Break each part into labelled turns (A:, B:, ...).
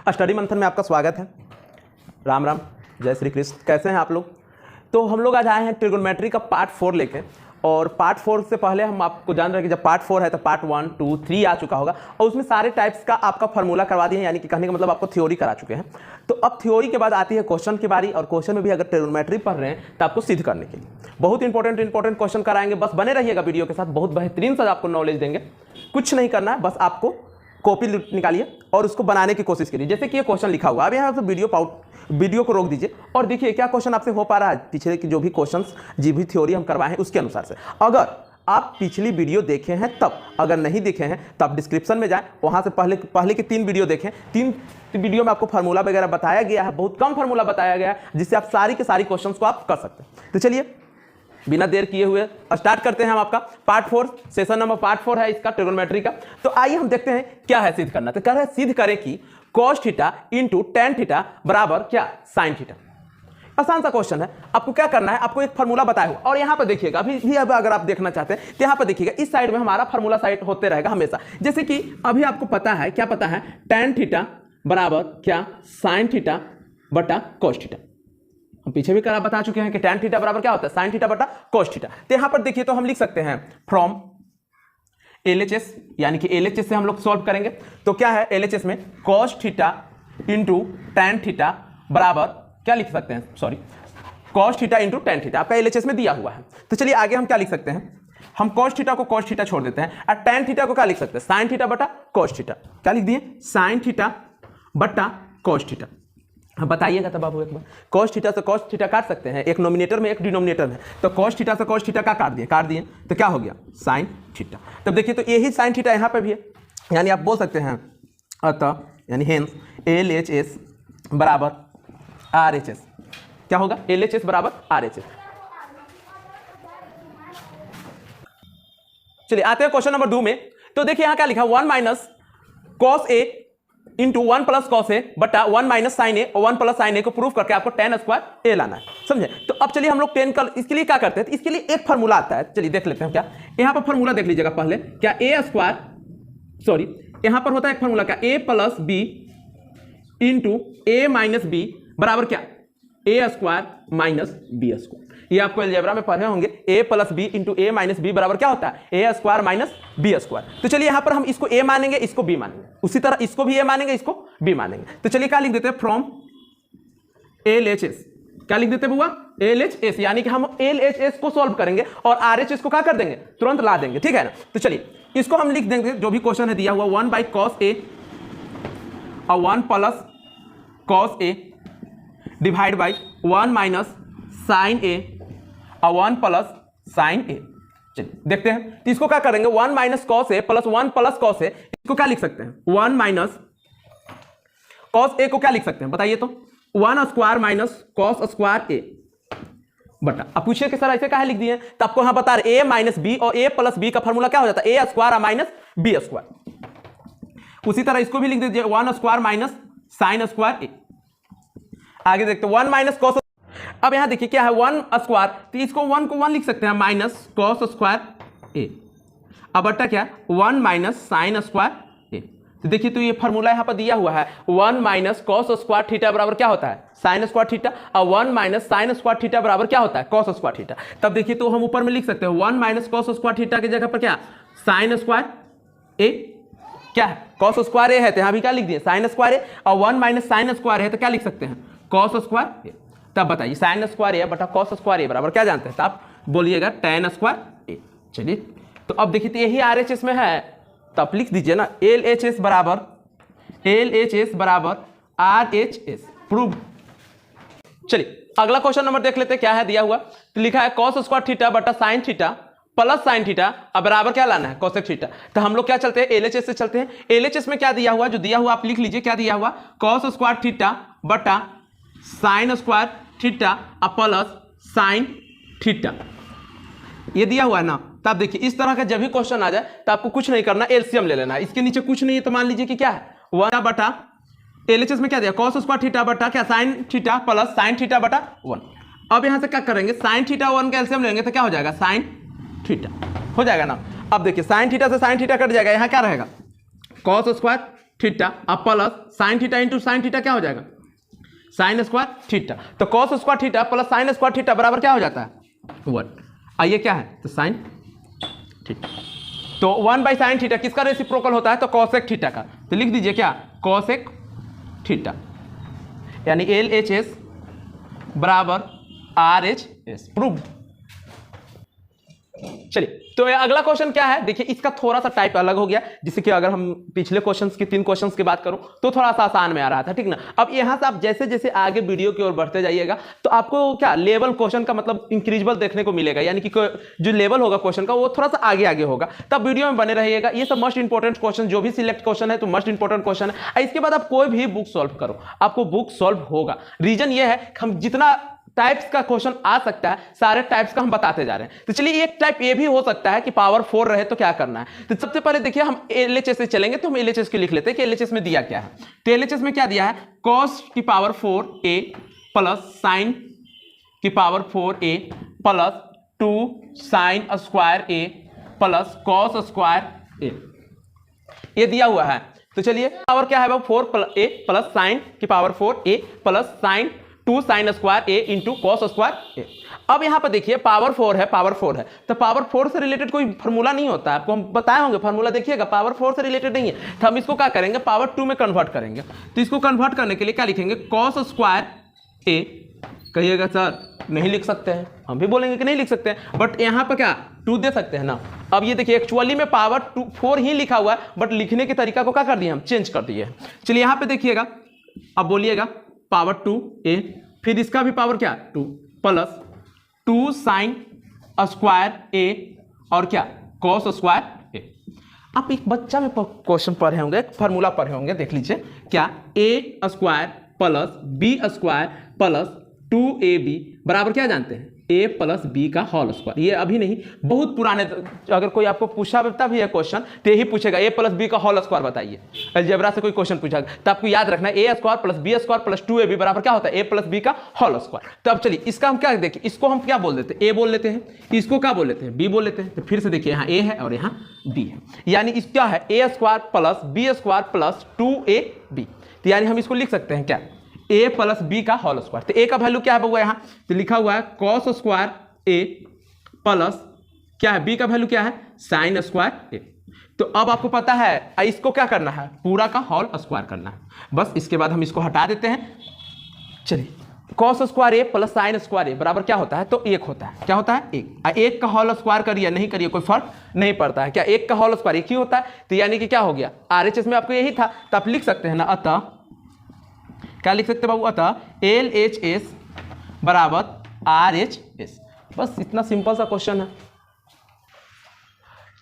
A: Study मंथन में आपका स्वागत है। राम राम, जय श्री कृष्ण। कैसे हैं आप लोग? तो हम लोग आज आए हैं ट्रिगोनोमेट्री का पार्ट 4 लेके, और पार्ट 4 से पहले हम आपको जान रहे हैं कि जब पार्ट 4 है तो पार्ट 1, 2, 3 आ चुका होगा, और उसमें सारे टाइप्स का आपका फार्मूला करवा दिए हैं, यानी कि कहने का मतलब आपको थ्योरी करा चुके हैं। तो अब थ्योरी के बाद आती है क्वेश्चन की बारी, और क्वेश्चन में भी अगर ट्रिगोनोमेट्री पढ़ रहे हैं तो आपको सिद्ध करने के लिए बहुत इंपॉर्टेंट क्वेश्चन कराएंगे। बस बने रहिएगा वीडियो के साथ, बहुत बेहतरीन सा आपको नॉलेज देंगे। कुछ नहीं करना है, बस आपको कॉपी निकालिए और उसको बनाने की कोशिश करिए। जैसे कि ये क्वेश्चन लिखा हुआ, अब यहाँ से वीडियो को रोक दीजिए और देखिए क्या क्वेश्चन आपसे हो पा रहा है। पिछले की जो भी क्वेश्चंस जी भी थ्योरी हम करवाए हैं उसके अनुसार से, अगर आप पिछली वीडियो देखे हैं तब, अगर नहीं देखे हैं तब डिस्क्रिप्शन में जाएं, वहां से पहले की 3 वीडियो देखें। 3 वीडियो में आपको फार्मूला वगैरह बताया गया है, बहुत कम फार्मूला बताया गया है, जिससे आप सारी के सारी क्वेश्चन को आप कर सकते हैं। तो चलिए बिना देर किए हुए स्टार्ट करते हैं हम आपका पार्ट 4, सेशन नंबर पार्ट 4 है इसका ट्रिगोनोमेट्री का। तो आइए हम देखते हैं क्या है सिद्ध करना। तो कह रहे हैं सिद्ध करें कि cos theta into tan theta बराबर क्या sin थीटा। आसान सा क्वेश्चन है। आपको क्या करना है, आपको एक फार्मूला बताया हुआ, और यहां पर देखिएगा अभी भी अगर आप देखना चाहते हैं तो यहां पर देखिएगा इस साइड में हमारा फार्मूला साइड होते रहेगा हमेशा। जैसे कि अभी आपको पता है, क्या पता है, tan थीटा बराबर क्या sin थीटा बटा cos थीटा। हम पीछे भी करा बता चुके हैं कि tan थीटा बराबर क्या होता है, sin थीटा बटा cos थीटा। तो यहां पर देखिए तो हम लिख सकते हैं फ्रॉम LHS, यानी कि LHS से हम लोग सॉल्व करेंगे। तो क्या है LHS में cos theta into tan theta बराबर क्या लिख सकते हैं, sorry cos theta into tan theta आपका LHS में दिया हुआ है। तो चलिए आगे हम क्या लिख सकते हैं, हम cos थीटा को cos थीटा छोड़ देते हैं और tan थीटा को क्या लिख सकते हैं, sin थीटा बटा cos थीटा। क्या लिख दिए, sin थीटा बटा cos थीटा। हाँ बताइएगा तब बाबू एक बार, cos थीटा से cos थीटा काट सकते हैं, एक नोमिनेटर में एक डिनोमिनेटर में, तो cos थीटा से cos थीटा का काट दिए, तो क्या हो गया sin थीटा। तब देखिए तो यही sin थीटा यहाँ पे भी है, यानी आप बोल सकते हैं अतः यानी हेंस LHS बराबर RHS। क्या होगा, LHS बराबर RHS। चलिए आते हैं क्वेश्चन नंबर 2 में। तो देखिए यहाँ क्या लिखा, 1 minus cos A into 1 plus cos A बटा 1 माइनस साइन ए और 1 प्लस साइन ए को प्रूव करके आपको tan स्क्वायर ए लाना है, समझे। तो अब चलिए हम लोग tan का इसके लिए क्या करते हैं, इसके लिए एक फार्मूला आता है। चलिए देख लेते हैं क्या, यहां पर फार्मूला देख लीजिएगा पहले, क्या a स्क्वायर, सॉरी यहां पर होता है एक फार्मूला क्या, a plus B into A minus B बराबर क्या, a square minus B square. ये आपको अलजेब्रा में पढ़े होंगे, a plus B into A minus B बराबर क्या होता है, a square minus B square. तो चलिए यहां पर हम इसको a मानेंगे, इसको b मानेंगे, उसी तरह इसको भी a मानेंगे, इसको b मानेंगे। तो चलिए क्या लिख देते हैं, फ्रॉम LHS, क्या लिख देते हैं बुआ, LHS, यानी कि हम LHS को सॉल्व करेंगे और RHS को क्या कर देंगे, तुरंत ला देंगे, ठीक है ना। तो चलिए इसको हम लिख देंगे, जो भी क्वेश्चन है दिया हुआ, 1 बाई कॉस ए और 1 plus cos A divide by 1 minus sine A और 1 प्लस साइन ए। चलिए देखते हैं, तो इसको क्या करेंगे, 1 माइनस कॉस ए प्लस 1 प्लस कॉस ए, इसको क्या लिख सकते हैं, 1 माइनस कॉस ए को क्या लिख सकते हैं बताइए तो, 1 स्क्वायर माइनस कॉस स्क्वायर ए बटा, अब पूछिए कि सर ऐसे काहे लिख दिए, तो आपको यहां बता रहे a माइनस बी और a प्लस बी का फॉर्मूला क्या हो जाता है, a square minus B square. उसी तरह इसको भी लिख दीजिए, 1 square minus sine square A. आगे देखते हैं 1 माइनस कॉस, अब यहां देखिए क्या है 1 स्क्वायर, तो इसको 1 को 1 लिख सकते हैं माइनस कॉस स्क्वायर ए, अब बटा क्या 1 माइनस साइन स्क्वायर ए। तो देखिए तो ये फार्मूला यहां पर दिया हुआ है, 1 माइनस कॉस स्क्वायर थीटा बराबर क्या होता है, साइन स्क्वायर थीटा, और 1 माइनस साइन स्क्वायर थीटा बराबर क्या होता है, कॉस स्क्वायर थीटा। तब देखिए तो हम ऊपर में लिख सकते हैं 1 माइनस कॉस स्क्वायर थीटा की जगह पर क्या, साइन स्क्वायर ए, क्या है कॉस स्क्वायर ए है, तो यहां भी क्या लिख दिए, साइन स्क्वायर ए, और 1 माइनस साइन स्क्वायर है तो क्या लिख सकते हैं, कॉस स्क्वायर ए। तब बताइए साइन स्क्वायर ए बटा कॉस स्क्वायर ए बराबर क्या जानते हैं, तो आप बोलिएगा tan स्क्वायर ए। चलिए तो अब देखिए तो यही RHS में है, तो आप लिख दीजिए ना LHS बराबर RHS, प्रूव। चलिए अगला क्वेश्चन नंबर देख लेते हैं क्या है दिया हुआ। तो लिखा है cos स्क्वायर थीटा बटा sine theta plus sine theta, अब बराबर क्या लाना है, कोसेक थीटा। तो हम लोग क्या चलते हैं, LHS से चलते हैं। LHS में क्या दिया हुआ, जो दिया हुआ आप लिख लीजिए, क्या दिया हुआ, cos स्क्वायर थीटा बटा sign square theta plus sine theta, ये दिया हुआ है ना। तो आप देखिए इस तरह का जब भी क्वेश्चन आ जाए तो आपको कुछ नहीं करना, एलसीएम ले लेना है। इसके नीचे कुछ नहीं है तो मान लीजिए कि क्या है 1 बटा LHS में क्या दिया, cos स्क्वायर थीटा बटा क्या sine theta plus sine theta बटा 1। अब यहां से क्या करेंगे, साइन थीटा 1 का एलसीएम लेंगे तो क्या हो जाएगा, साइन थीटा हो जाएगा ना। अब देखिए साइन थीटा से साइन थीटा कट जाएगा, यहां क्या रहेगा, cos स्क्वायर थीटा अब plus sine theta into sine theta क्या हो जाएगा, साइन स्क्वायर थीटा। तो cos square theta plus sign square theta बराबर क्या हो जाता है, 1। आइए क्या है, तो साइन थीटा, तो 1 बाई साइन थीटा किसका रेसिप्रोकल होता है, तो कॉसेक थीटा का। तो लिख दीजिए क्या, कॉसेक थीटा, यानी LHS बराबर RHS, प्रूव्ड। चलिए तो अगला क्वेश्चन क्या है, देखिए इसका थोड़ा सा टाइप अलग हो गया, जिससे कि अगर हम पिछले क्वेश्चंस की 3 क्वेश्चंस की बात करूं तो थोड़ा सा आसान में आ रहा था, ठीक ना। अब यहां से आप जैसे जैसे आगे वीडियो की ओर बढ़ते जाइएगा तो आपको क्या लेवल क्वेश्चन का मतलब इंक्रीजेबल देखने को मिलेगा, यानी कि जो लेवल होगा क्वेश्चन का वो थोड़ा सा आगे आगे होगा, तब वीडियो में बने रहिएगा। ये सब मोस्ट इंपॉर्टेंट क्वेश्चन, जो भी सिलेक्ट क्वेश्चन है तो मोस्ट इंपॉर्टेंट क्वेश्चन है। इसके बाद आप कोई भी बुक सॉल्व करो, आपको बुक सॉल्व होगा। रीजन ये है हम जितना टाइप्स का क्वेश्चन आ सकता है सारे टाइप्स का हम बताते जा रहे हैं। तो चलिए एक टाइप ये भी हो सकता है कि पावर 4 रहे तो क्या करना है। तो सबसे पहले देखिए हम LHS से चलेंगे, तो हम LHS के लिख लेते हैं कि LHS में दिया क्या है। तो LHS में क्या दिया है, cos की पावर 4a प्लस साइन की power 4a plus 2 sine square a plus cos square a, ये दिया हुआ है। तो चलिए पावर क्या है, 4a प्लस साइन की power 4a plus sign 2 sine square a into cos square a। अब यहां पर देखिए पावर 4 है, पावर 4 है, तो पावर 4 से रिलेटेड कोई फॉर्मूला नहीं होता है, आपको हम बताए होंगे फॉर्मूला, देखिएगा पावर 4 से रिलेटेड नहीं है। तो हम इसको क्या करेंगे, पावर 2 में कन्वर्ट करेंगे। तो इसको कन्वर्ट करने के लिए क्या लिखेंगे, कॉस स्क्वायर a। कहिएगा सर नहीं लिख सकते हैं, हम भी बोलेंगे कि नहीं लिख सकते हैं, बट यहाँ पर क्या 2 दे सकते हैं ना। अब ये देखिए एक्चुअली में पावर 4 ही लिखा हुआ है, बट लिखने के तरीका को क्या कर दिए हम, चेंज कर दिए। चलिए यहाँ पे देखिएगा, अब बोलिएगा पावर 2a, फिर इसका भी पावर क्या 2 प्लस 2 साइन स्क्वायर a और क्या कॉस स्क्वायर a। आप एक बच्चा में क्वेश्चन पढ़े होंगे, एक फार्मूला पढ़े होंगे, देख लीजिए क्या, a square plus b square plus 2ab बराबर क्या जानते हैं, a प्लस b का होल स्क्वायर। ये अभी नहीं, बहुत पुराने, अगर कोई आपको पूछा भी है क्वेश्चन तो यही पूछेगा a प्लस b का होल स्क्वायर बताइए। अलजेब्रा से कोई क्वेश्चन पूछा तो आपको याद रखना है a square plus b square plus 2ab बराबर क्या होता है, a प्लस b का होल स्क्वायर। तो अब चलिए इसका हम क्या देखिए, इसको हम क्या बोल देते हैं, a बोल लेते हैं, इसको क्या बोल लेते हैं, b बोल लेते हैं। तो फिर से देखिए यहाँ a है और यहाँ b है, यानी इस क्या है a square plus b square plus 2ab। तो यानी हम इसको लिख सकते हैं क्या, a प्लस b का होल स्क्वायर। तो a का वैल्यू क्या है बउआ, यहाँ तो लिखा हुआ है कॉस स्क्वायर a प्लस क्या है, b का वैल्यू क्या है, साइन स्क्वायर a। तो अब आपको पता है इसको क्या करना है, पूरा का होल स्क्वायर करना है, बस इसके बाद हम इसको हटा देते हैं। चलिए cos square a plus sine square a बराबर क्या होता है, तो 1 होता है, क्या होता है 1। 1 का होल स्क्वायर करिए नहीं करिए कोई फर्क नहीं पड़ता है, क्या 1 का होल स्क्वायर 1 ही होता है। तो यानी कि क्या हो गया, RHS में आपको यही था, तो आप लिख सकते हैं ना, अतः क्या लिख सकते हैं बाबू, अतः LHS बराबर RHS। बस इतना सिंपल सा क्वेश्चन है।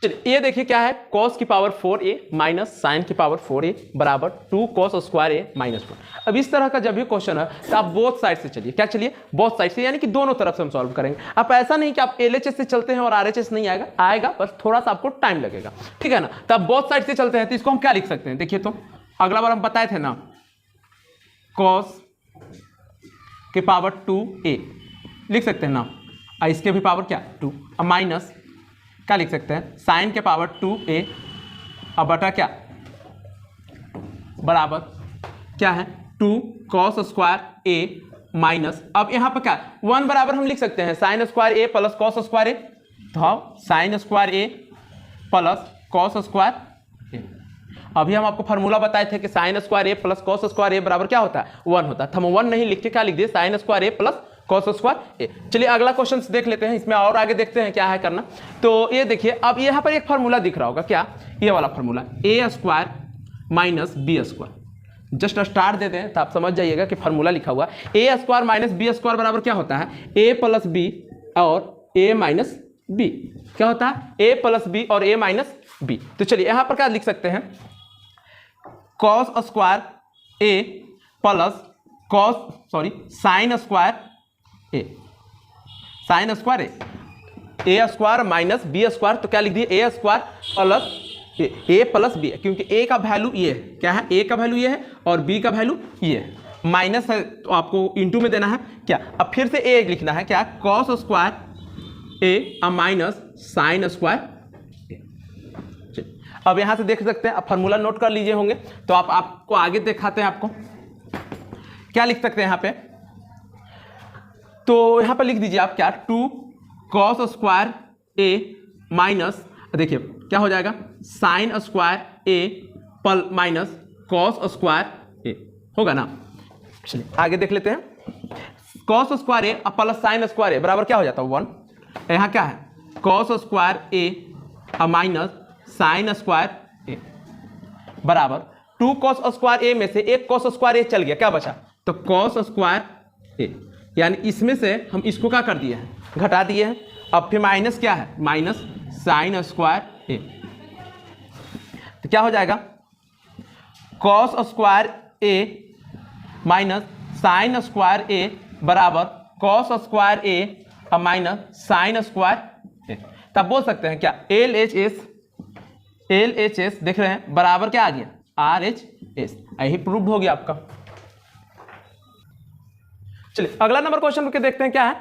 A: चलिए ये देखिए क्या है, cos की पावर 4a माइनस साइन की पावर 4a बराबर 2 cos स्क्वायर a माइनस 1। अब इस तरह का जब भी क्वेश्चन है तो आप बोथ साइड से चलिए, क्या चलिए बोथ साइड से, यानी कि दोनों तरफ से हम सॉल्व करेंगे। आप ऐसा नहीं कि आप LHS से चलते हैं और RHS नहीं आएगा, आएगा बस थोड़ा सा आपको टाइम लगेगा, ठीक है ना। तो आप बोथ साइड से चलते हैं, तो इसको हम क्या लिख सकते हैं, देखिए तो अगला बार हम बताए थे ना, cos के पावर 2a लिख सकते हैं ना, और इसके भी पावर क्या 2, अब माइनस क्या लिख सकते हैं, साइन के पावर 2a अब बटा क्या बराबर क्या है 2 cos स्क्वायर a माइनस, अब यहाँ पर क्या 1 बराबर हम लिख सकते हैं sine square a plus cos square a, तो sine square a plus cos square a। अभी हम आपको फार्मूला बताए थे कि sine square a plus cos square a बराबर क्या होता है 1 होता है। हम 1 नहीं लिख के क्या लिख दिए, sine square a plus cos square a। चलिए अगला क्वेश्चन देख लेते हैं, इसमें और आगे देखते हैं क्या है करना। तो ये देखिए अब यहाँ पर एक फार्मूला दिख रहा होगा, क्या ये वाला formula a square minus b square. Just start देते हैं तो आप समझ जाइएगा कि फार्मूला लिखा हुआ a square minus b square बराबर क्या होता है, a प्लस b और a माइनस b। क्या होता है, a प्लस b और a माइनस b। तो चलिए यहाँ पर क्या लिख सकते हैं, cos square a plus sine square a, sine square a square minus b square. तो क्या लिख दिए, a square plus a plus b, क्योंकि a का वैल्यू ये है, क्या है a का वैल्यू ये है और b का वैल्यू ये है, माइनस है तो आपको इंटू में देना है क्या। अब फिर से a लिखना है, क्या cos square a minus sine square. अब यहाँ से देख सकते हैं, आप फार्मूला नोट कर लीजिए होंगे, तो आपको आगे दिखाते हैं। आपको क्या लिख सकते हैं यहाँ पे, तो यहाँ पर लिख दीजिए आप क्या, 2 cos स्क्वायर ए माइनस, देखिए क्या हो जाएगा, साइन स्क्वायर ए पल माइनस कॉस स्क्वायर ए होगा ना। चलिए आगे देख लेते हैं। कॉस स्क्वायर ए प्लस साइन स्क्वायर ए बराबर क्या हो जाता है 1। यहाँ क्या है, कॉस स्क्वायर ए माइनस साइन स्क्वायर ए बराबर 2 cos स्क्वायर ए में से एक cos स्क्वायर ए चल गया, क्या बचा, तो cos स्क्वायर ए, यानी इसमें से हम इसको क्या कर दिए हैं, घटा दिए हैं। अब फिर माइनस क्या है, माइनस साइन स्क्वायर ए, तो क्या हो जाएगा, cos स्क्वायर ए माइनस साइन स्क्वायर ए बराबर cos स्क्वायर ए माइनस साइन स्क्वायर ए। तब बोल सकते हैं क्या, एल एच एस देख रहे हैं बराबर क्या आ गया, आर एच एस। यही प्रूव हो गया आपका। चलिए अगला नंबर क्वेश्चन के देखते हैं क्या है,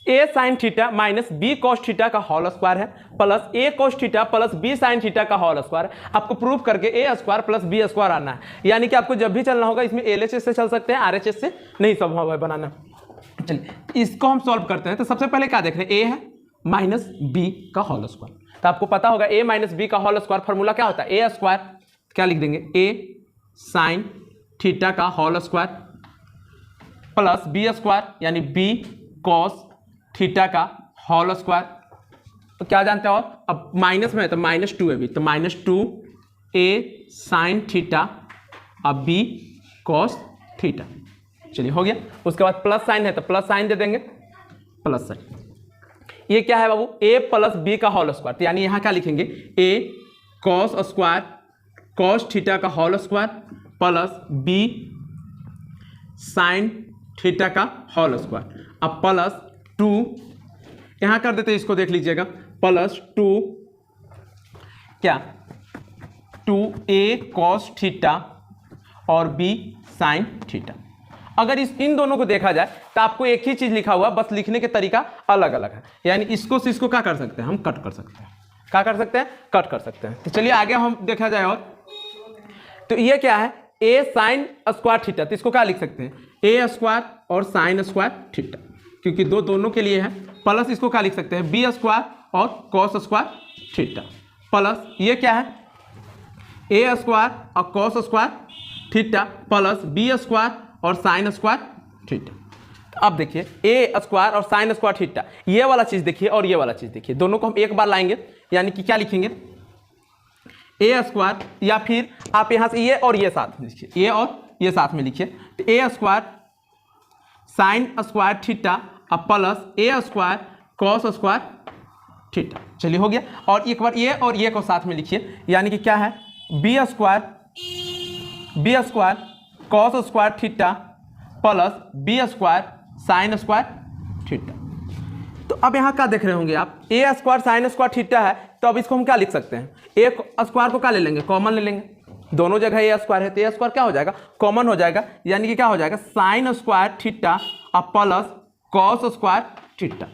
A: A sine theta minus B cos theta का होल स्क्वायर है plus A cos theta plus B sine theta का होल स्क्वायर है। आपको प्रूव करके A square plus B square आना है, यानी कि आपको जब भी चलना होगा इसमें एल एच एस से चल सकते हैं, आर एच एस से नहीं संभव है बनाना। चलिए इसको हम सॉल्व करते हैं। तो सबसे पहले क्या देख रहे हैं, ए है माइनस बी का होल स्क्वायर, तो आपको पता होगा ए माइनस बी का होल स्क्वायर फॉर्मूला क्या होता है, ए स्क्वायर, क्या लिख देंगे, ए साइन थीटा का whole square plus B square यानी बी कॉस थीटा का होल स्क्वायर। तो क्या जानते हो, अब माइनस में है तो -2 है भी, तो -2 ए साइन थीटा अब बी कॉस थीटा। चलिए हो गया। उसके बाद प्लस साइन है तो प्लस साइन दे देंगे, प्लस साइन। ये क्या है बाबू, ए प्लस बी का होल स्क्वायर, तो यानी यहाँ क्या लिखेंगे, A cos square cos theta का whole square plus B sine theta का होल स्क्वायर। अब प्लस 2 यहाँ कर देते हैं, इसको देख लीजिएगा, प्लस 2 क्या, 2a कॉस थीटा और b साइन थीटा। अगर इन दोनों को देखा जाए तो आपको एक ही चीज लिखा हुआ, बस लिखने के तरीका अलग अलग है। यानी इसको से इसको क्या कर सकते हैं, हम कट कर सकते हैं। क्या कर सकते हैं, कट कर सकते हैं। तो चलिए आगे हम देखा जाए। और तो ये क्या है, ए साइन स्क्वायर थीटा, तो इसको क्या लिख सकते हैं, ए स्क्वायर और साइन स्क्वायर थीटा, क्योंकि दोनों के लिए है। प्लस इसको क्या लिख सकते हैं, बी स्क्वायर और कॉस स्क्वायर थीटा। प्लस ये क्या है, ए स्क्वायर और cos square theta plus B square और साइन स्क्वायर थीटा। अब देखिए ए स्क्वायर और साइन स्क्वायर थीटा, ये वाला चीज देखिए और ये वाला चीज देखिए, दोनों को हम एक बार लाएंगे, यानी कि क्या लिखेंगे, ए स्क्वायर, या फिर आप यहां से ये और ये साथ में लिखिए, ये और ये साथ में लिखिए। तो ए स्क्वायर साइन स्क्वायर थीटा अब प्लस ए स्क्वायर कॉस स्क्वायर थीटा। चलिए हो गया। और एक बार ये और ये को साथ में लिखिए, यानी कि क्या है, B square cos square theta plus B square sine square theta. तो अब यहाँ क्या देख रहे होंगे आप, A square sine square theta है, तो अब इसको हम क्या लिख सकते हैं, ए स्क्वायर को क्या ले लेंगे, कॉमन ले लेंगे। दोनों जगह ए स्क्वायर है तो ए स्क्वायर क्या हो जाएगा, कॉमन हो जाएगा, यानी कि क्या हो जाएगा, साइन स्क्वायर थीटा अब प्लस कॉस स्क्वायर थीटा।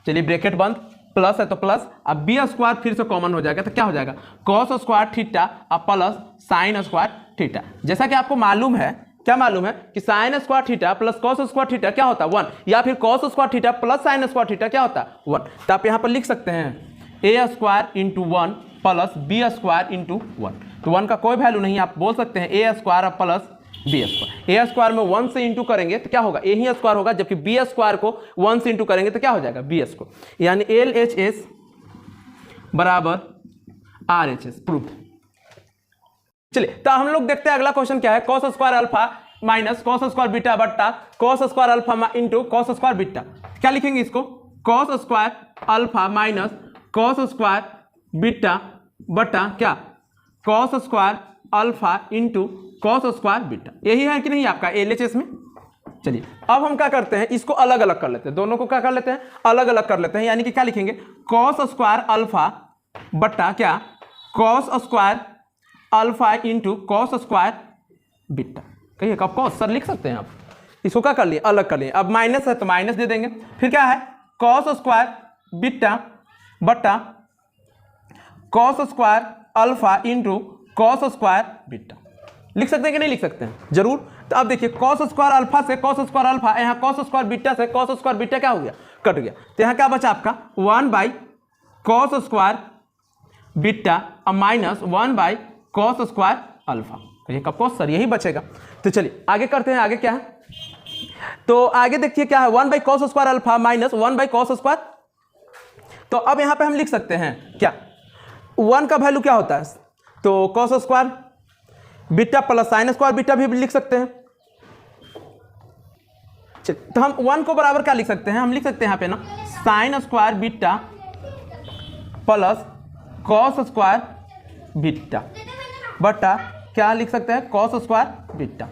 A: चलिए ब्रैकेट बंद, प्लस है तो प्लस, अब बी स्क्वायर फिर से कॉमन हो जाएगा, तो क्या हो जाएगा, कॉस स्क्वायर थीटा अब प्लस साइन स्क्वायर थीटा। जैसा कि आपको मालूम है, क्या मालूम है कि sign square theta plus cos square theta क्या होता है 1, या फिर cos square theta plus sign square theta क्या होता है 1। तो आप यहाँ पर लिख सकते हैं A square into 1 plus B square into 1। तो 1 का कोई वैल्यू नहीं, आप बोल सकते हैं A square plus B square. A square में 1 से इंटू करेंगे तो क्या होगा, ए ही स्क्वायर होगा, जबकि बी स्क्वायर को 1 से इंटू करेंगे तो क्या हो जाएगा, बी स्क्वायर। यानी एल एच एस बराबर आर एच एस, प्रूफ। चलिए तो हम लोग देखते हैं अगला क्वेश्चन क्या है, cos square alpha minus cos square beta बट्टा cos square alpha into cos square beta. क्या लिखेंगे इसको, cos square alpha minus cos square beta बट्टा क्या, cos square alpha into cos square beta. यही है कि नहीं आपका एलएचएस में। चलिए अब हम क्या करते हैं, इसको अलग अलग कर लेते हैं, दोनों को क्या कर लेते हैं, अलग अलग कर लेते हैं। यानी कि क्या लिखेंगे, कॉस स्क्वायर अल्फा बट्टा क्या, cos square alpha into cos square beta. कहिए कब कॉस सर लिख सकते हैं आप, इसको क्या कर लिए, अलग कर लिए। अब माइनस है तो माइनस दे देंगे, फिर क्या है, कॉस स्क्वायर बीटा बट्टा cos square alpha into cos square beta. लिख सकते हैं कि नहीं लिख सकते हैं? जरूर। तो अब देखिए कॉस स्क्वायर अल्फा से कॉस स्क्वायर अल्फा, यहाँ कॉस स्क्वायर बीटा से कॉस स्क्वायर बीटा क्या हो गया? कट गया। तो यहाँ क्या बचा आपका 1 by cos square beta minus 1 by cos square alpha. ये कब कॉस सर यही बचेगा। तो चलिए आगे करते हैं, आगे क्या है? तो आगे देखिए क्या है, 1 by cos square alpha minus 1 by cos square. तो अब यहाँ पे हम लिख सकते हैं क्या, 1 का वैल्यू क्या होता है? तो cos square beta plus sine square beta भी लिख सकते हैं। तो हम 1 को बराबर क्या लिख सकते हैं? हम लिख सकते हैं यहाँ पे ना sine square beta plus cos square beta बटा क्या लिख सकते हैं? कॉस स्क्वायर बीटा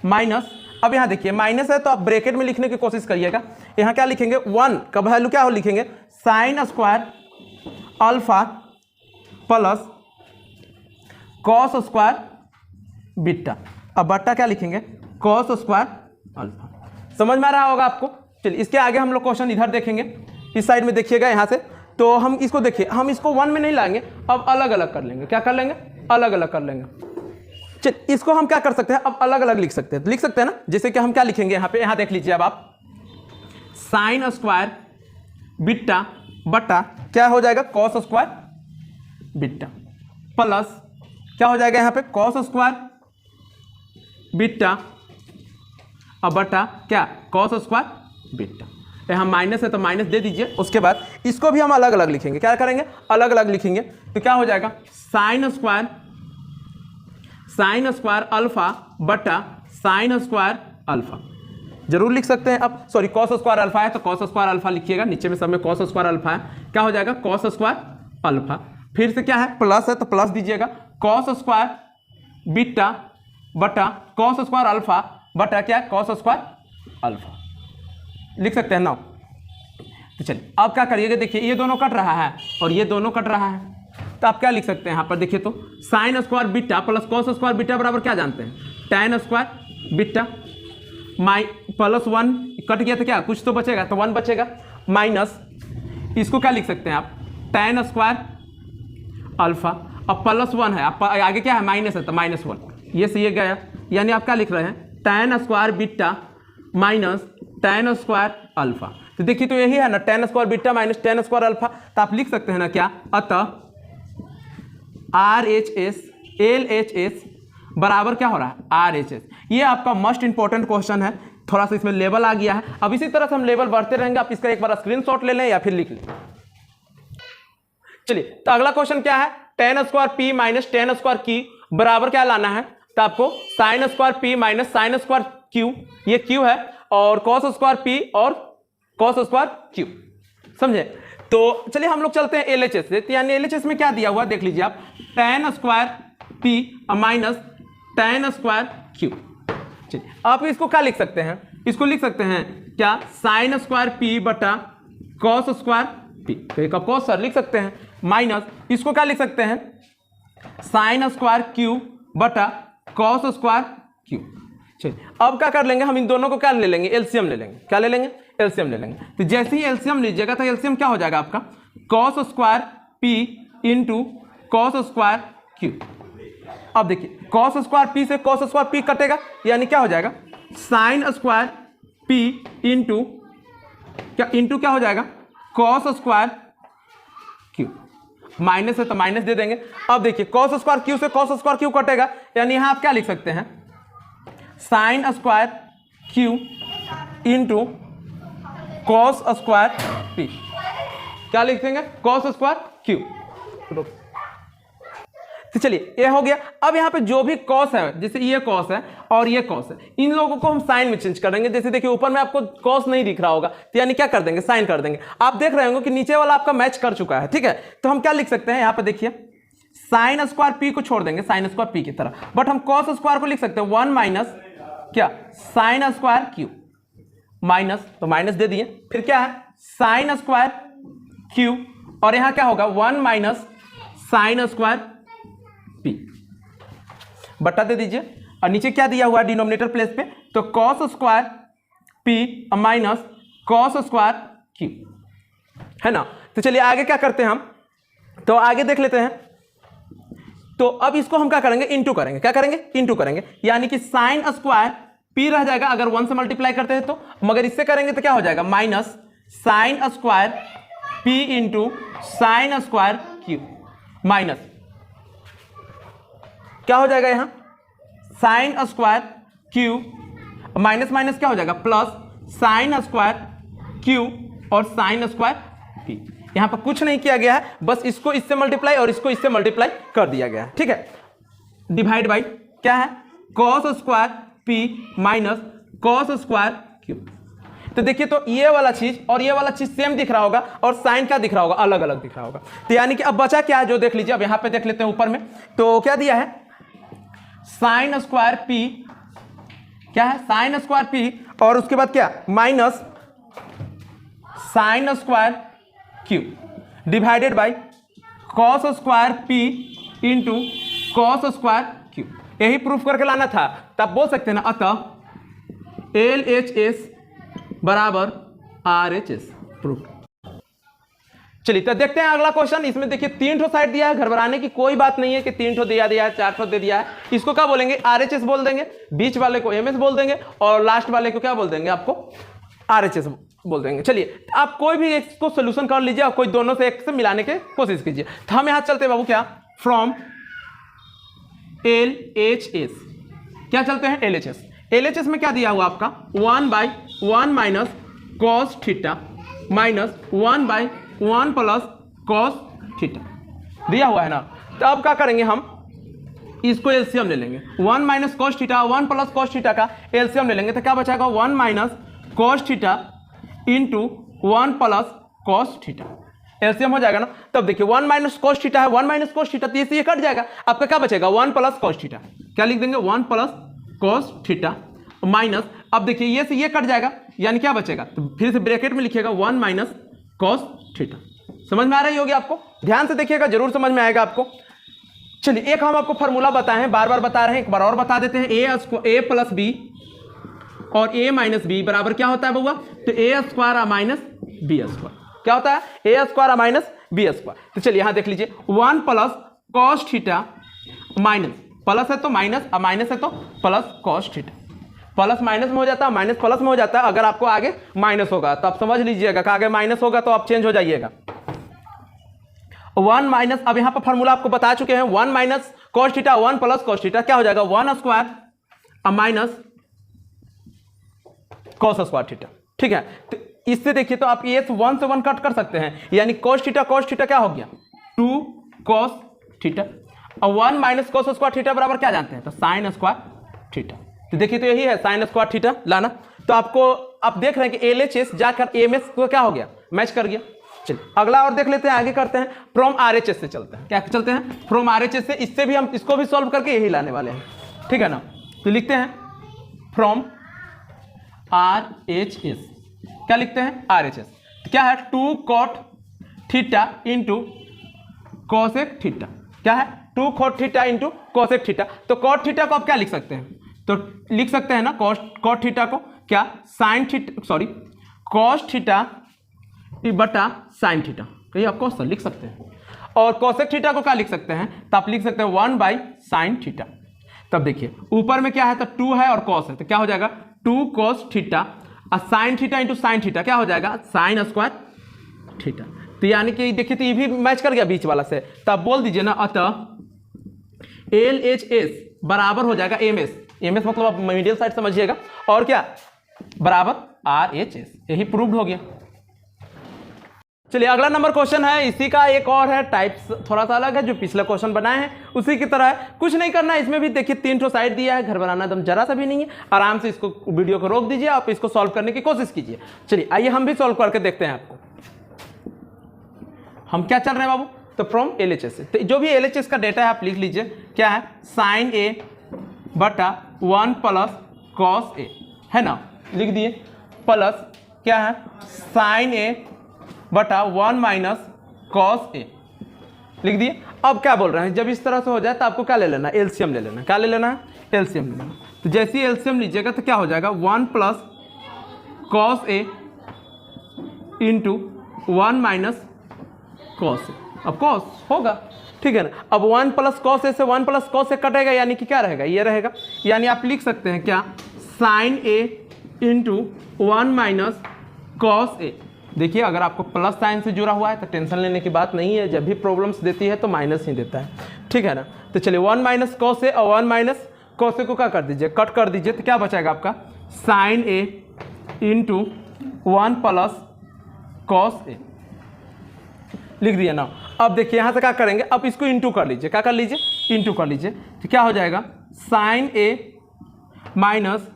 A: माइनस, अब यहाँ देखिए माइनस है तो आप ब्रैकेट में लिखने की कोशिश करिएगा। यहाँ क्या लिखेंगे? 1 का वैल्यू क्या हो लिखेंगे? Sine square alpha plus cos square beta, अब बट्टा क्या लिखेंगे? Cos square alpha. समझ में आ रहा होगा आपको? चलिए इसके आगे हम लोग क्वेश्चन इधर देखेंगे, इस साइड में देखिएगा यहाँ से। तो हम इसको देखिए, हम इसको 1 में नहीं लाएंगे, अब अलग अलग कर लेंगे। क्या कर लेंगे? अलग अलग कर लेंगे। चलिए इसको हम क्या कर सकते हैं? अब अलग अलग लिख सकते हैं। लिख सकते हैं ना, जैसे कि हम क्या लिखेंगे यहाँ पे, यहाँ देख लीजिए अब आप, साइन स्क्वायर बीटा बटा क्या हो जाएगा? कॉस स्क्वायर बीटा प्लस क्या हो जाएगा यहाँ पे? कॉस स्क्वायर बीटा अब बटा क्या? Cos square beta. यहाँ माइनस है तो माइनस दे दीजिए। उसके बाद इसको भी हम अलग अलग लिखेंगे। क्या करेंगे? अलग अलग लिखेंगे। तो क्या हो जाएगा? साइन स्क्वायर अल्फा बटा साइन स्क्वायर अल्फा। जरूर लिख सकते हैं। अब सॉरी कॉस स्क्वायर अल्फा है तो कॉस स्क्वायर अल्फा लिखिएगा, नीचे में सब में कॉस स्क्वायर अल्फा है। क्या हो जाएगा? Cos square alpha. फिर से क्या है? प्लस है तो प्लस दीजिएगा, कॉस स्क्वायर बीटा बटा कॉस स्क्वायर अल्फा बटा क्या? Cos square alpha. लिख सकते हैं ना? तो चलिए अब क्या करिएगा, देखिए ये दोनों कट रहा है और ये दोनों कट रहा है, तो आप क्या लिख सकते हैं यहाँ पर? देखिए तो sine square beta plus cos square beta बराबर क्या जानते हैं? tan square beta plus 1 cut गया तो क्या कुछ तो बचेगा, तो 1 बचेगा, माइनस इसको क्या लिख सकते हैं आप? tan स्क्वायर अल्फा, अब प्लस 1 है, आप आगे क्या है? माइनस है तो -1, ये से ये गया, यानी आप क्या लिख रहे हैं? tan square beta minus tan square alpha. तो देखिए तो यही है ना, tan square beta minus tan square alpha. तो आप लिख सकते हैं ना क्या? अतः RHS LHS बराबर क्या हो रहा है? RHS। ये आपका मोस्ट इंपॉर्टेंट क्वेश्चन है, थोड़ा सा इसमें लेवल आ गया है। अब इसी तरह से हम लेवल बढ़ते रहेंगे, आप इसका एक बार स्क्रीनशॉट ले लें या फिर लिख लें। चलिए तो अगला क्वेश्चन क्या है? tan square p minus tan square q बराबर क्या लाना है? तो आपको sin square p minus sin square q, ये q है, और cos स्क्वायर p और cos स्क्वायर q, समझे? तो चलिए हम लोग चलते हैं LHS से। यानी LHS में क्या दिया हुआ देख लीजिए आप, tan square p minus tan square q। चलिए आप इसको क्या लिख सकते हैं? इसको लिख सकते हैं क्या? sin स्क्वायर p बटा cos स्क्वायर p, तो एक cos सर लिख सकते हैं, माइनस इसको क्या लिख सकते हैं? sin स्क्वायर q बटा cos स्क्वायर q। चलिए अब क्या कर लेंगे, हम इन दोनों को क्या ले लेंगे? एलसीएम ले लेंगे। क्या ले लेंगे? एलसीएम ले लेंगे। तो जैसे ही एलसीएम लीजिएगा तो एलसीएम क्या हो जाएगा आपका? cos square p into cos square q। अब देखिए cos स्क्वायर p से cos स्क्वायर p कटेगा, यानी क्या हो जाएगा? sin स्क्वायर p इंटू क्या हो जाएगा? cos square q। माइनस है तो माइनस दे देंगे। अब देखिए cos स्क्वायर q से cos स्क्वायर q कटेगा, यानी यहां आप क्या लिख सकते हैं? sin square q into cos square p। क्या लिखेंगे? cos square q। तो चलिए ये हो गया। अब यहाँ पे जो भी cos है, जैसे ये cos है और ये cos है, इन लोगों को हम साइन में चेंज करेंगे। जैसे देखिए ऊपर में आपको cos नहीं दिख रहा होगा, तो यानी क्या कर देंगे? साइन कर देंगे। आप देख रहे होंगे कि नीचे वाला आपका मैच कर चुका है, ठीक है? तो हम क्या लिख सकते हैं यहाँ पे? देखिए साइन स्क्वायर p को छोड़ देंगे साइन स्क्वायर p की तरह, बट हम cos स्क्वायर को लिख सकते हैं 1 माइनस क्या? साइन स्क्वायर q, माइनस तो माइनस दे दिए, फिर क्या है? साइन स्क्वायर q, और यहां क्या होगा? 1 माइनस साइन स्क्वायर p, बटा दे दीजिए, और नीचे क्या दिया हुआ है डिनोमिनेटर प्लेस पे? तो cos square p minus cos square q, है ना? तो चलिए आगे क्या करते हैं हम? तो आगे देख लेते हैं। तो अब इसको हम क्या करेंगे, इंटू करेंगे। क्या करेंगे, इंटू करेंगे, यानी कि साइन स्क्वायर पी रह जाएगा अगर 1 से मल्टीप्लाई करते हैं तो, मगर इससे करेंगे तो क्या हो जाएगा, minus sine square P into sine square Q, minus क्या हो जाएगा यहां sine square Q, minus minus क्या हो जाएगा प्लस साइन स्क्वायर क्यू और साइन स्क्वायर पी। यहां पर कुछ नहीं किया गया है, बस इसको इससे मल्टीप्लाई और इसको इससे मल्टीप्लाई कर दिया गया है, ठीक है। डिवाइड बाई क्या है, cos square P minus cos square Q. तो देखिए, तो ये वाला चीज और ये वाला चीज सेम दिख रहा होगा और साइन क्या दिख रहा होगा, अलग अलग दिख रहा होगा। तो यानी कि अब बचा क्या है, जो देख लीजिए, अब यहां पे देख लेते हैं ऊपर में, तो क्या दिया है, साइन स्क्वायर पी, क्या है साइन स्क्वायर पी, और उसके बाद क्या minus sine square Q divided by cos square P into cos square Q. यही प्रूफ करके लाना था, तब बोल सकते हैं ना, अतः एल एच एस बराबर आर एच एस प्रूफ। चलिए तो देखते हैं अगला क्वेश्चन। इसमें देखिए 3 ठो साइड दिया है, घबराने की कोई बात नहीं है कि 3 ठो दिया है, 4 ठो दे दिया है। इसको क्या बोलेंगे, आरएचएस बोल देंगे, बीच वाले को एमएस बोल देंगे और लास्ट वाले को क्या बोल देंगे, आपको आरएचएस बोल देंगे। चलिए आप कोई भी इसको सोल्यूशन कर लीजिए, आप कोई दोनों से एक से मिलाने की कोशिश कीजिए। तो हम यहां चलते हैं बाबू, क्या फ्रॉम एल एच एस, क्या चलते हैं एलएचएस। एलएचएस में क्या दिया हुआ आपका 1/1 minus cos theta minus 1/1 plus cos theta दिया हुआ है ना। तो अब क्या करेंगे, हम इसको एलसीएम ले लेंगे, 1 minus cos theta 1 plus cos theta का एलसीएम ले लेंगे। तो क्या बचाएगा 1 minus cos theta into 1 plus cos theta, LCM हो जाएगा ना। तब देखिए 1 माइनस कॉस थीटा है, 1 माइनस कॉस थीटा, तो ये कट जाएगा, आपका क्या बचेगा 1 प्लस कॉस थीटा। क्या लिख देंगे 1 प्लस कॉस थीटा माइनस, अब देखिए ये से ये कट जाएगा, यानी क्या बचेगा, तो फिर से ब्रैकेट में लिखिएगा 1 माइनस कॉस थीटा। समझ में आ रही होगी आपको, ध्यान से देखिएगा, जरूर समझ में आएगा आपको। चलिए एक हम आपको फॉर्मूला बताए हैं, बार बार बता रहे हैं, एक बार और बता देते हैं। ए प्लस बी और ए माइनस बी बराबर क्या होता है बउआ, तो ए स्क्वायर माइनस बी स्क्वायर। क्या होता है, A square minus B square. तो चलिए यहां देख लीजिए 1 plus cos theta minus, plus है तो माइनस, अब माइनस है तो plus cos theta, plus minus में हो जाता है, माइनस प्लस में हो जाता है। अगर आपको आगे माइनस होगा तो आप समझ लीजिएगा कि आगे माइनस होगा तो आप चेंज हो जाइएगा। 1 माइनस, अब यहां पर फॉर्मूला आपको बता चुके हैं, 1 minus cos theta 1 plus cos theta क्या हो जाएगा 1 square minus cos square theta, ठीक है। तो इससे देखिए तो आप ये 1 से 1 कट कर सकते हैं, यानी कॉस थीटा क्या हो गया 2 कॉस थीटा, और 1 माइनस कॉस स्क्वायर थीटा बराबर क्या जानते हैं, तो साइन स्क्वायर थीटा। तो देखिए तो यही है साइन स्क्वायर थीटा लाना। तो आपको आप देख रहे हैं कि एलएचएस जाकर एमएस को क्या हो गया, मैच कर गया। चलिए अगला और देख लेते हैं, आगे करते हैं, फ्रॉम आरएचएस से चलते हैं। क्या चलते हैं, फ्रॉम आरएचएस से। इससे भी हम इसको भी सॉल्व करके यही लाने वाले हैं, ठीक है ना। तो लिखते हैं फ्रॉम आरएचएस, क्या लिखते हैं आरएचएस, तो क्या है 2 cot theta into cosec theta, क्या है 2 cot theta into cosec theta. तो कॉट थीटा को आप क्या लिख सकते हैं, तो लिख सकते हैं ना कॉट थीटा को क्या sine theta, sorry cos theta बटा साइन थीटा, तो ये आप कॉस लिख सकते हैं। और कॉसेक थीटा को क्या लिख सकते हैं, तो आप लिख सकते हैं 1/sin थीटा। तब देखिए ऊपर में क्या है, तो 2 है और कॉस है, तो क्या हो जाएगा 2 कॉस थीटा और sine theta into sine theta क्या हो जाएगा साइन स्क्वायर थीटा। तो यानी कि देखिए तो ये भी मैच कर गया बीच वाला से। तो आप बोल दीजिए ना, अतः एल एच एस बराबर हो जाएगा एम एस, एम एस मतलब आप मिडिल साइड समझिएगा, और क्या बराबर आर एच एस, यही प्रूव्ड हो गया। चलिए अगला नंबर क्वेश्चन है, इसी का एक और है, टाइप्स थोड़ा सा अलग है, जो पिछले क्वेश्चन बनाए हैं उसी की तरह है, कुछ नहीं करना है। इसमें भी देखिए 3 ठो साइड दिया है, घर बनाना एकदम जरा सा भी नहीं है। आराम से इसको वीडियो को रोक दीजिए, आप इसको सॉल्व करने की कोशिश कीजिए। चलिए आइए हम भी सॉल्व करके देखते हैं आपको। हम क्या चल रहे हैं बाबू, तो फ्रॉम एलएचएस से, तो जो भी एलएचएस का डेटा है आप लिख लीजिए, क्या है साइन ए बटा 1 प्लस कॉस ए, है ना, लिख दिए, प्लस क्या है साइन ए बटा 1 माइनस कॉस ए, लिख दिए। अब क्या बोल रहे हैं, जब इस तरह से हो जाए तो आपको क्या ले लेना, एलसीएम ले लेना। क्या ले लेना है, एलसीएम ले लेना। तो जैसे ही एलसीएम लीजिएगा तो क्या हो जाएगा 1 प्लस कॉस ए इंटू 1 माइनस कॉस ए, अब कॉस होगा, ठीक है ना। अब 1 प्लस कॉस ए से 1 प्लस कॉस ए कटेगा, यानी कि क्या रहेगा, ये रहेगा। यानी आप लिख सकते हैं क्या, sign A into 1 minus cos ए। देखिए अगर आपको प्लस साइन से जुड़ा हुआ है तो टेंशन लेने की बात नहीं है, जब भी प्रॉब्लम्स देती है तो माइनस ही देता है, ठीक है ना। तो चलिए 1 माइनस कॉस ए और 1 माइनस कॉस ए को क्या कर दीजिए, कट कर दीजिए, तो क्या बचाएगा आपका, sign A into 1 plus cos ए, लिख दिया ना। अब देखिए यहाँ से क्या करेंगे, अब इसको इंटू कर लीजिए, क्या कर लीजिए, इंटू कर लीजिए, तो क्या हो जाएगा, sign A minus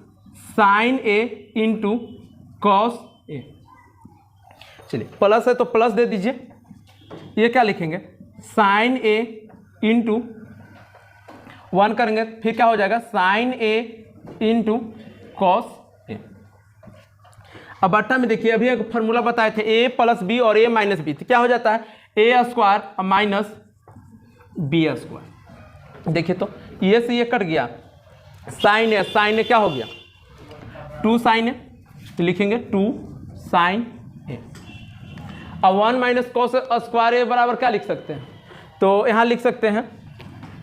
A: sine A into cos A. चलिए प्लस है तो प्लस दे दीजिए, ये क्या लिखेंगे, साइन ए इंटू 1 करेंगे, फिर क्या हो जाएगा, sign A into cos A. अब बट्टा में देखिए अभी एक फॉर्मूला बताए थे, ए प्लस बी और ए माइनस बी, तो क्या हो जाता है, A square minus B square. देखिए तो ये से ये कट गया, साइन ए क्या हो गया, 2 साइन ए, तो लिखेंगे 2 साइन ए। अब 1 माइनस कॉस स्क्वायर ए बराबर क्या लिख सकते हैं, तो यहाँ लिख सकते हैं,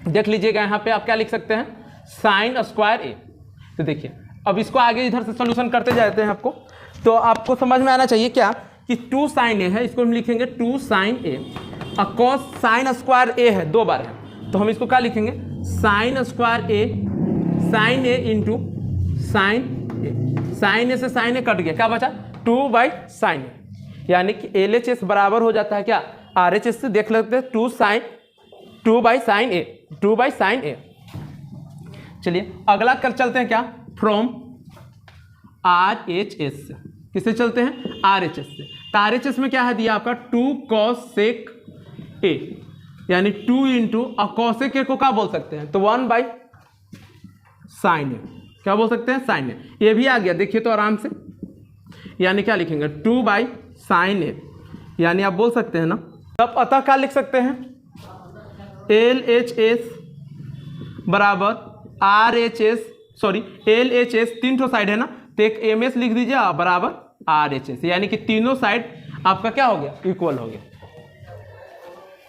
A: देख लीजिएगा यहाँ पे आप क्या लिख सकते हैं, साइन स्क्वायर ए। तो देखिए अब इसको आगे इधर से सोल्यूशन करते जाते हैं आपको, तो आपको समझ में आना चाहिए क्या कि 2 साइन ए है, इसको हम लिखेंगे 2 साइन ए, और कॉस साइन स्क्वायर ए है 2 बार है, तो हम इसको क्या लिखेंगे, sign square A, sign A into sine A. Sign ए से साइन ए कट गया, क्या बचा, 2 बाई साइन ए, यानी कि LHS बराबर हो जाता है क्या, RHS से देख लेते हैं, 2 by sine A, 2 by sine A. चलिए अगला कर चलते हैं क्या, फ्रॉम RHS से, किससे चलते हैं, RHS से। तो RHS में क्या है दिया आपका, 2 cos sec a, यानी 2 इंटू cos sec a को क्या बोल सकते हैं, तो 1 बाई साइन ए, क्या बोल सकते हैं, साइन ए। ये भी आ गया देखिए तो आराम से, यानी क्या लिखेंगे, 2 बाई साइन ए, यानी आप बोल सकते हैं ना। तब अतः क्या लिख सकते हैं, LHS बराबर RHS, सॉरी LHS 3 ठो साइड है ना, तो एक MS लिख दीजिए बराबर RHS, यानी कि तीनों साइड आपका क्या हो गया, इक्वल हो गया।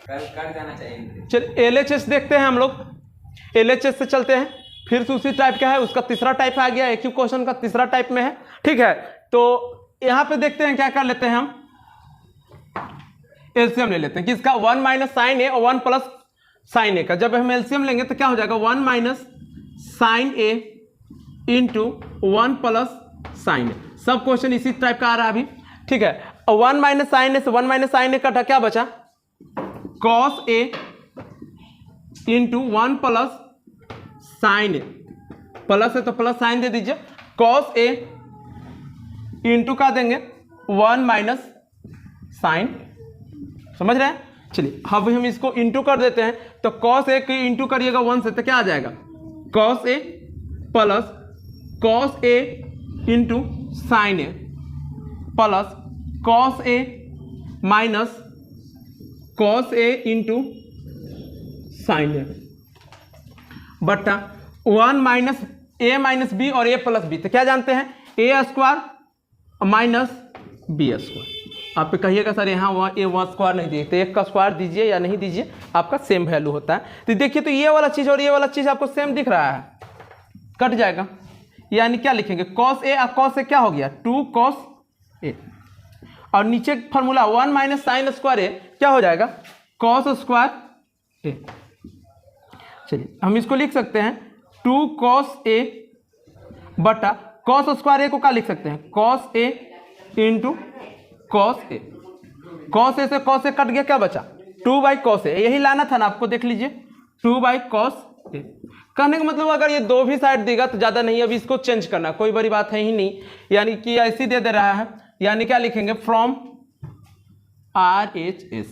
B: कर जाना चाहिए।
A: चलिए LHS देखते हैं हम लोग, LHS से चलते हैं, फिर से उसी टाइप का है, उसका तीसरा टाइप आ गया, एक ही क्वेश्चन का तीसरा टाइप में है, ठीक है। तो यहाँ पे देखते हैं क्या कर लेते हैं हम, एलसीएम ले लेते हैं किसका, 1 माइनस साइन ए और 1 प्लस साइन ए का। जब हम एलसीएम लेंगे तो क्या हो जाएगा, 1 minus sine A into 1 plus sign ए। सब क्वेश्चन इसी टाइप का आ रहा है अभी, ठीक है। और 1 माइनस साइन ए से 1 माइनस साइन ए कटा, क्या बचा, cos A into 1 plus sign A, plus है तो प्लस साइन दे दीजिए, कॉस ए इंटू का देंगे 1 माइनस साइन, समझ रहे हैं। चलिए अब हम इसको इंटू कर देते हैं, तो कॉस ए की इंटू करिएगा 1 से, तो क्या आ जाएगा, cos A plus cos A into sine A plus cos A minus cos A into sine ए बट्टा 1 माइनस ए माइनस बी और ए प्लस बी, तो क्या जानते हैं, A square minus B square. आप कहिएगा सर यहाँ वहाँ ए वन स्क्वायर नहीं दिए, तो एक का स्क्वायर दीजिए या नहीं दीजिए, आपका सेम वैल्यू होता है। तो देखिए तो ये वाला चीज़ और ये वाला चीज़ आपको सेम दिख रहा है, कट जाएगा, यानी क्या लिखेंगे, कॉस ए और कॉस ए क्या हो गया, 2 कॉस ए, और नीचे फॉर्मूला 1 माइनस साइन स्क्वायर ए क्या हो जाएगा, कॉस स्क्वायर ए। चलिए हम इसको लिख सकते हैं 2 कॉस ए बटा कॉस स्क्वायर ए को क्या लिख सकते हैं, cos A into cos A. Cos A से कॉस ए कट गया, क्या बचा, 2 बाई कॉस ए, यही लाना था ना आपको, देख लीजिए 2 बाई कॉस ए। कहने का मतलब अगर ये दो भी साइड देगा तो ज़्यादा नहीं, अभी इसको चेंज करना कोई बड़ी बात है ही नहीं, यानी कि ऐसी दे रहा है, यानी क्या लिखेंगे, फ्रॉम RHS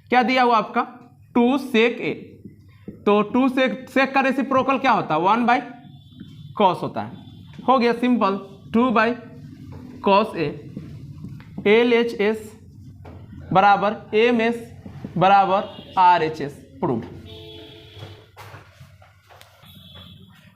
A: क्या दिया हुआ आपका, 2 सेक ए, तो 2 सेक का रेसिप्रोकल क्या होता है, 1 बाई कॉस होता है, हो गया simple, 2 by cos A. LHS बराबर MS बराबर RHS प्रूव्ड।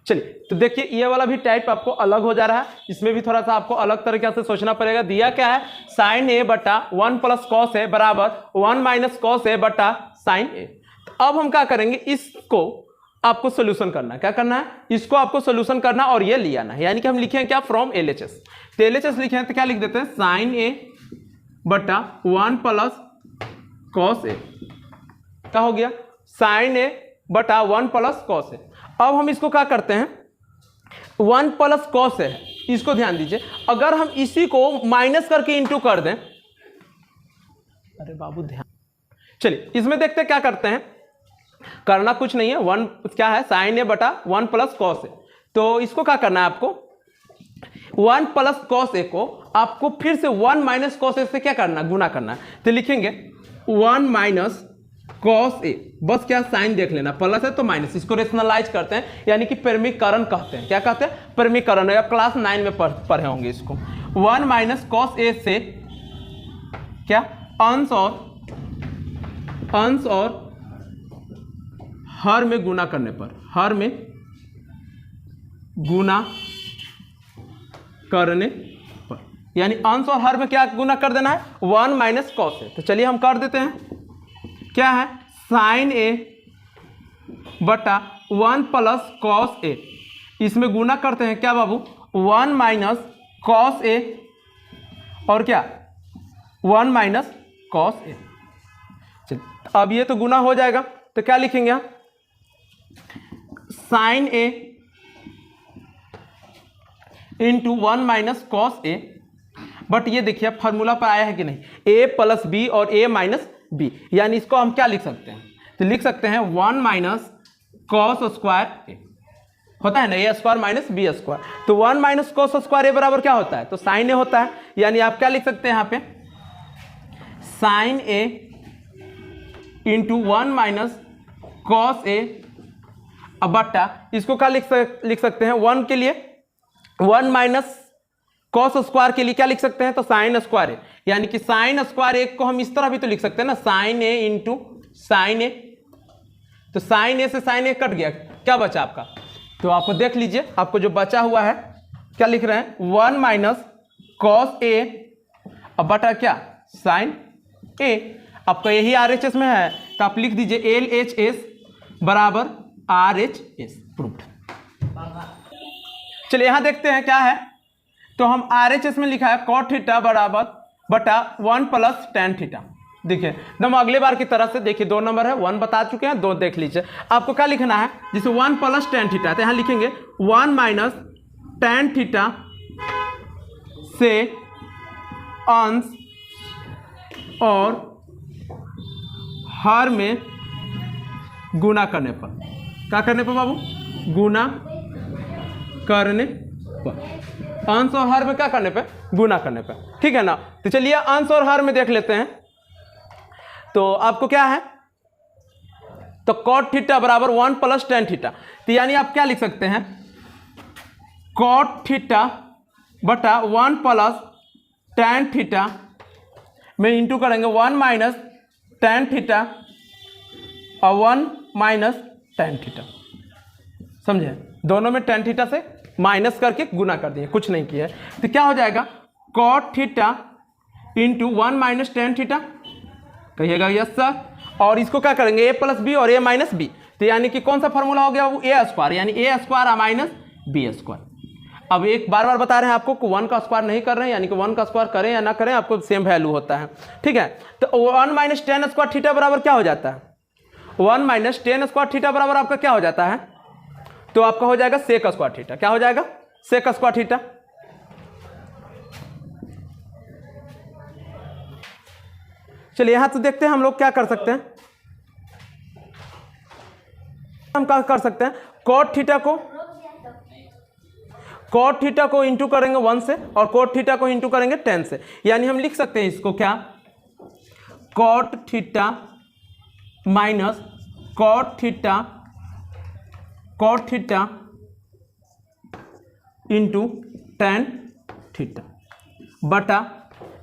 A: चलिए तो देखिए ये वाला भी टाइप आपको अलग हो जा रहा है, इसमें भी थोड़ा सा आपको अलग तरीके से सोचना पड़ेगा। दिया क्या है, साइन ए बटा 1 प्लस कॉस ए बराबर 1 माइनस कॉस ए बटा साइन ए। तो अब हम क्या करेंगे, इसको आपको सोल्यूशन करना है। क्या करना है, इसको आपको सोल्यूशन करना और ये ले आना है, यानी कि हम लिखे हैं क्या, फ्रॉम एलएचएस। तो एलएचएस लिखे हैं तो क्या लिख देते हैं, साइन ए बटा 1 प्लस कॉस ए। क्या हो गया, साइन ए बटा 1 प्लस कॉस ए। अब हम इसको क्या करते हैं, 1 प्लस कॉस है, इसको ध्यान दीजिए, अगर हम इसी को माइनस करके इंटू कर दें, अरे बाबू ध्यान, चलिए इसमें देखते हैं क्या करते हैं। करना कुछ नहीं है, 1 क्या है, साइन ए बटा 1 प्लस कॉस ए। तो इसको क्या करना है आपको, 1 प्लस कॉस ए को आपको फिर से 1 माइनस कॉस ए से क्या करना, गुना करना है। तो लिखेंगे 1 माइनस कॉस ए, बस क्या साइन देख लेना, प्लस है तो माइनस, इसको रेशनलाइज करते हैं, यानी कि परिमीकरण कहते हैं। क्या कहते हैं, परिमीकरण। आप क्लास 9 में पढ़े होंगे इसको। 1 माइनस कॉस ए से क्या, अंश और हर में गुना करने पर, हर में गुना करने पर, यानी अंश और हर में क्या गुना कर देना है, 1 माइनस कॉस ए। तो चलिए हम कर देते हैं, क्या है, साइन ए बटा 1 प्लस कॉस ए, इसमें गुना करते हैं क्या बाबू, 1 माइनस कॉस ए और क्या 1 माइनस कॉस ए। चलिए अब ये तो गुना हो जाएगा, तो क्या लिखेंगे हम, sine A into 1 minus cos A. But ये देखिए फॉर्मूला पर आया है कि नहीं, ए प्लस बी और ए माइनस बी, यानी इसको हम क्या लिख सकते हैं, तो लिख सकते हैं 1 माइनस कॉस स्क्वायर ए, होता है ना, ए स्क्वायर माइनस बी स्क्वायर। तो 1 माइनस कॉस स्क्वायर ए बराबर क्या होता है, तो साइन ए होता है, यानी आप क्या लिख सकते हैं यहाँ पे, sign A into 1 minus cos ए बट्टा, इसको क्या लिख सकते हैं, 1 के लिए 1 माइनस कॉस स्क्वायर के लिए क्या लिख सकते हैं, तो साइन स्क्वायर ए, यानी कि साइन स्क्वायर ए को हम इस तरह भी तो लिख सकते हैं ना, साइन ए इंटू साइन ए। तो साइन ए से साइन ए कट गया, क्या बचा आपका, तो आपको देख लीजिए, आपको जो बचा हुआ है क्या लिख रहे हैं, 1 माइनस कॉस ए अब बटा क्या, साइन ए। आपका यही RHS में है, तो आप लिख दीजिए LHS बराबर RHS, प्रूव्ड। चलिए यहां देखते हैं क्या है, तो हम RHS में लिखा है कॉट थीटा बराबर बटा 1 प्लस टेन थीटा। देखिए एकदम अगले बार की तरह से, देखिए 2 नंबर है, 1 बता चुके हैं, 2 देख लीजिए। आपको क्या लिखना है, जिसे 1 प्लस टेन थीटा, तो यहाँ लिखेंगे 1 माइनस टेन थीटा से अंश और हर में गुना करने पर, क्या करने पर बाबू, गुना करने पर, अंश और हर में क्या करने पे, गुना करने पे, ठीक है ना। तो चलिए अंश और हर में देख लेते हैं, तो आपको क्या है, तो कॉट थीटा बराबर 1 प्लस टेन थीटा, तो यानी आप क्या लिख सकते हैं, कॉट थीटा बटा 1 प्लस टेन थीटा में इंटू करेंगे 1 माइनस टेन थीटा और 1 माइनस टेन थीटा, समझे, दोनों में टेन थीटा से माइनस करके गुना कर दिए, कुछ नहीं किया है। तो क्या हो जाएगा, cot theta into 1 minus tan theta, कहिएगा यस सर, और इसको क्या करेंगे, ए प्लस बी और ए माइनस बी, तो यानी कि कौन सा फॉर्मूला हो गया, वो ए स्क्वायर, यानी ए स्क्वायर माइनस बी स्क्वायर। अब एक बार बार बता रहे हैं आपको कि 1 का स्क्वायर नहीं कर रहे हैं, यानी कि 1 का स्क्वायर करें या ना करें आपको सेम वैल्यू होता है, ठीक है। तो 1 माइनस टेन स्क्वायर थीटा बराबर क्या हो जाता है, 1 माइनस टेन स्क्वायर थीटा बराबर आपका क्या हो जाता है, तो आपका हो जाएगा सेक स्क्वायर थीटा। क्या हो जाएगा, सेक स्क्वायर थीटा। चलिए यहां तो देखते हैं हम लोग क्या कर सकते हैं, हम क्या कर सकते हैं, कॉट थीटा को इंटू करेंगे 1 से और कॉट थीटा को इंटू करेंगे 10 से, यानी हम लिख सकते हैं इसको क्या, cot theta minus cot theta into tan theta बटा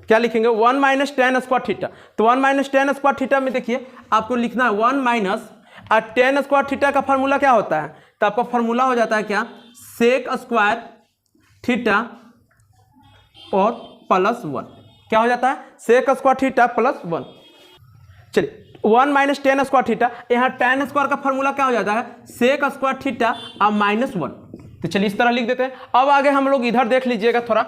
A: क्या लिखेंगे, 1 माइनस टेन स्क्वायर थीटा। तो 1 माइनस टेन स्क्वायर थीटा में देखिए आपको लिखना है 1 माइनस टेन स्क्वायर थीटा का फॉर्मूला क्या होता है, तो आपका फॉर्मूला हो जाता है क्या, सेक स्क्वायर थीटा और प्लस 1। क्या हो जाता है, सेक स्क्वायर थीटा प्लस 1। चलिए 1 माइनस टेन स्क्वायर थीटा, यहाँ टेन स्क्वायर का फॉर्मूला क्या हो जाता है, सेक स्क्वायर थीटा और माइनस 1। तो चलिए इस तरह लिख देते हैं। अब आगे हम लोग इधर देख लीजिएगा थोड़ा,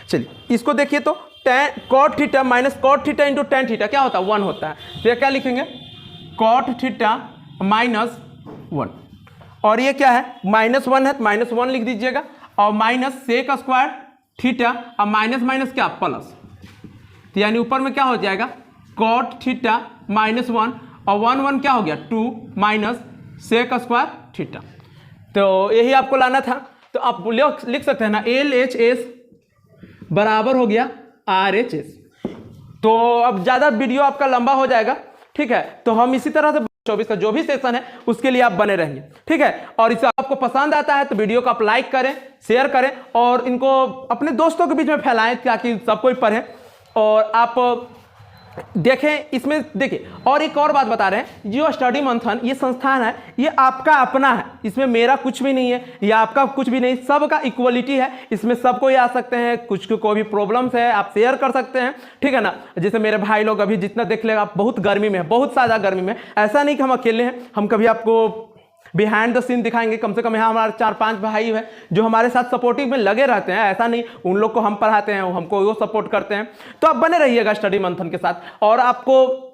A: चलिए इसको देखिए तो tan cot theta minus cot theta into tan theta क्या होता है, 1 होता है। तो ये क्या लिखेंगे, कॉट थीटा माइनस 1, और ये क्या है -1 है तो -1 लिख दीजिएगा, और माइनस सेक स्क्वायर थीटा और माइनस माइनस क्या प्लस, तो यानी ऊपर में क्या हो जाएगा कॉट थीटा -1 और 1 1 क्या हो गया 2 माइनस सेक स्क्वायर थीटा। तो यही आपको लाना था। तो आप लिख सकते हैं ना LHS बराबर हो गया RHS। तो अब ज़्यादा वीडियो आपका लंबा हो जाएगा, ठीक है, तो हम इसी तरह से 24 का जो भी सेशन है उसके लिए आप बने रहेंगे, ठीक है। और इसे आपको पसंद आता है तो वीडियो को आप लाइक करें, शेयर करें और इनको अपने दोस्तों के बीच में फैलाएं ताकि सब कोई पढ़े और आप देखें। इसमें देखिए और एक और बात बता रहे हैं, जो स्टडी मंथन ये संस्थान है ये आपका अपना है, इसमें मेरा कुछ भी नहीं है या आपका कुछ भी नहीं, सबका इक्वलिटी है, इसमें सब कोई आ सकते हैं। कुछ को कोई भी प्रॉब्लम्स है आप शेयर कर सकते हैं, ठीक है ना। जैसे मेरे भाई लोग अभी जितना देख लेगा, आप बहुत गर्मी में है, बहुत ज़्यादा गर्मी में, ऐसा नहीं कि हम अकेले हैं, हम कभी आपको बिहाइंड द सीन दिखाएंगे। कम से कम यहाँ हमारे 4-5 भाई हैं जो हमारे साथ सपोर्टिव में लगे रहते हैं, ऐसा नहीं उन लोग को हम पढ़ाते हैं हमको वो सपोर्ट करते हैं। तो आप बने रहिएगा स्टडी मंथन के साथ और आपको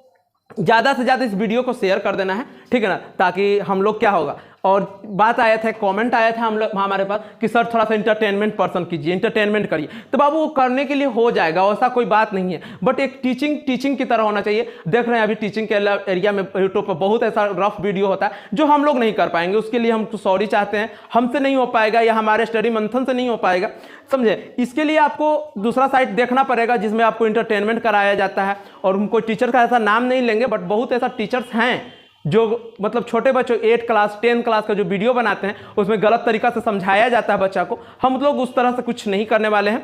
A: ज़्यादा से ज़्यादा इस वीडियो को शेयर कर देना है, ठीक है ना, ताकि हम लोग क्या होगा। और बात आया था, कमेंट आया था हम लोग हमारे पास कि सर थोड़ा सा इंटरटेनमेंट पर्सन कीजिए, इंटरटेनमेंट करिए। तो बाबू वो करने के लिए हो जाएगा, ऐसा कोई बात नहीं है, बट एक टीचिंग की तरह होना चाहिए। देख रहे हैं अभी टीचिंग के एरिया में यूट्यूब पर बहुत ऐसा रफ वीडियो होता है जो हम लोग नहीं कर पाएंगे, उसके लिए हम सॉरी चाहते हैं, हमसे नहीं हो पाएगा या हमारे स्टडी मंथन से नहीं हो पाएगा, समझे। इसके लिए आपको दूसरा साइट देखना पड़ेगा जिसमें आपको इंटरटेनमेंट कराया जाता है। और हम कोई टीचर का ऐसा नाम नहीं लेंगे, बट बहुत ऐसा टीचर्स हैं जो मतलब छोटे बच्चों 8 क्लास 10 क्लास का जो वीडियो बनाते हैं उसमें गलत तरीका से समझाया जाता है बच्चा को। हम लोग उस तरह से कुछ नहीं करने वाले हैं।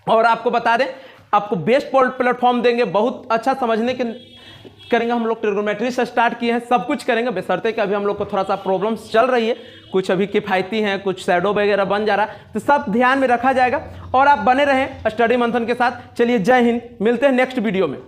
A: और आपको बता दें, आपको बेस्ट प्लेटफॉर्म देंगे, बहुत अच्छा समझने के करेंगे। हम लोग ट्रिग्नोमेट्री से स्टार्ट किए हैं, सब कुछ करेंगे, बशर्ते कि अभी हम लोग को थोड़ा सा प्रॉब्लम्स चल रही है, कुछ अभी किफ़ायती हैं, कुछ शैडो वगैरह बन जा रहा है, तो सब ध्यान में रखा जाएगा और आप बने रहें स्टडी मंथन के साथ। चलिए जय हिंद, मिलते हैं नेक्स्ट वीडियो में।